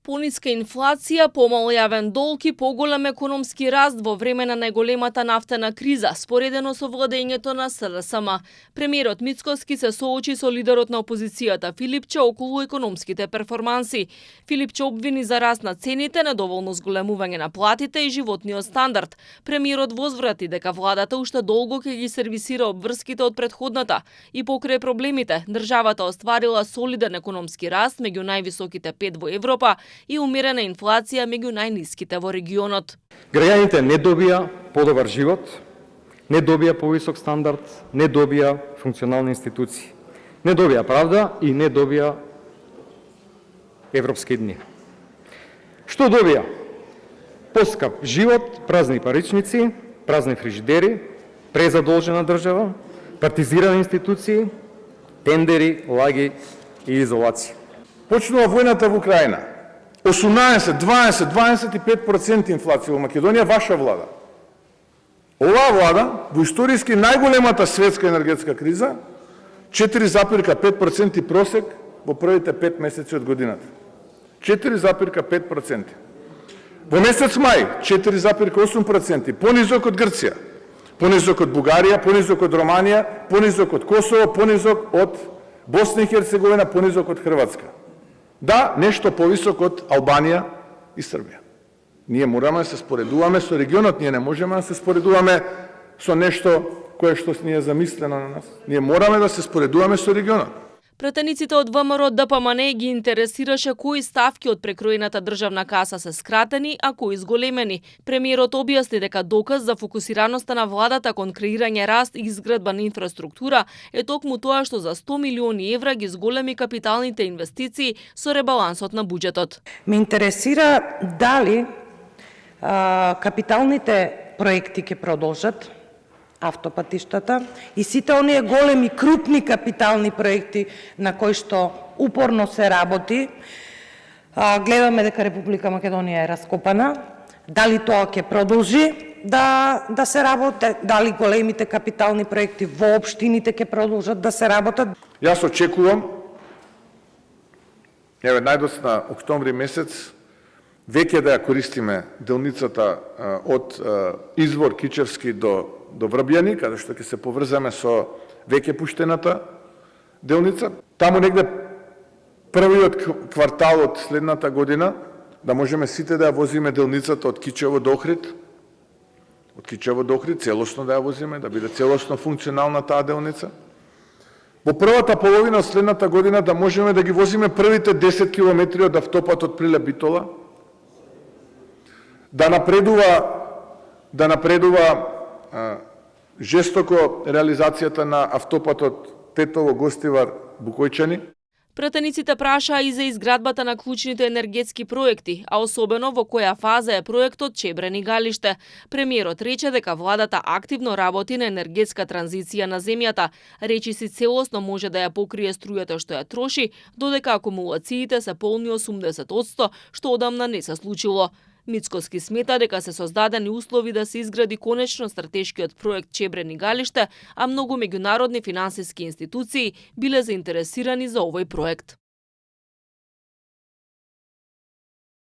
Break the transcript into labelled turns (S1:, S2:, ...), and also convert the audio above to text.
S1: Пониска инфлација, помал јавен долг и поголем економски раст во време на најголемата нафтена криза, споредено со владењето на СДСМ. Премиерот Мицкоски се соочи со лидерот на опозицијата Филипче околу економските перформанси. Филипче обвини за раст на цените, недоволно зголемување на платите и животниот стандард. Премиерот возврати дека владата уште долго ќе ги сервисира обврските од претходната и покрај проблемите, државата остварила солиден економски раст меѓу највисоките 5 во Европа и умерена инфлација меѓу најниските во регионот.
S2: Граѓаните не добија подобар живот, не добија повисок стандард, не добија функционални институции, не добија правда и не добија европски дни. Што добија? Поскап живот, празни паричници, празни фрижидери, презадолжена држава, партизирани институции, тендери, лаги и изолација.
S3: Почнува војната во Украина. 18, 20, 25% инфлација во Македонија, ваша влада. Оваа влада, во историски најголемата светска енергетска криза, 4,5% просек во првите 5 месеци од годината. 4,5%. Во месец мај, 4,8%, понизок од Грција, понизок од Бугарија, понизок од Романија, понизок од Косово, понизок од Босна и Херцеговина, понизок од Хрватска. Да, нешто повисок од Албанија и Србија. Ние мораме да се споредуваме со регионот, ние не можеме да се споредуваме со нешто кое што ни е замислено на нас. Ние мораме да се споредуваме со регионот.
S1: Пратениците од ВМРО ДПМН ги интересираше кои ставки од прекроената државна каса се скратени, а кои зголемени. Премиерот објасни дека доказ за фокусираноста на владата кон креирање раст и изградба на инфраструктура е токму тоа што за 100 милиони евра ги зголеми капиталните инвестиции со ребалансот на буџетот.
S4: Ме интересира дали капиталните проекти ќе продолжат, автопатиштата и сите оние големи, крупни капитални проекти на кои што упорно се работи. Гледаме дека Република Македонија е раскопана. Дали тоа ќе продолжи да се работи, дали големите капитални проекти во општините ќе продолжат да се работат.
S3: Јас очекувам, најдос на октомври месец, веќе да ја користиме делницата од извор Кичевски до Врбјани, каде што ќе се поврзаме со веќе пуштената делница. Таму негде првиот квартал од следната година да можеме сите да ја возиме делницата од Кичево до Охрид. Од Кичево до Охрид целосно да ја возиме, да биде целосно функционална таа делница. Во првата половина од следната година да можеме да ги возиме првите 10 километри од автопатот Прилеп Битола. Да напредува жестоко реализацијата на автопатот Тетово-Гостивар Букојчани.
S1: Пратениците прашаа и за изградбата на клучните енергетски проекти, а особено во која фаза е проектот Чебрени-Галиште. Премиерот рече дека владата активно работи на енергетска транзиција на земјата, речиси целосно може да ја покрие струјата што ја троши, додека акумулациите се полни 80%, што одамна не се случило. Мицкоски смета дека се создадени услови да се изгради конечно стратешкиот проект Чебрени-Галиште, а многу меѓународни финансиски институции биле заинтересирани за овој проект.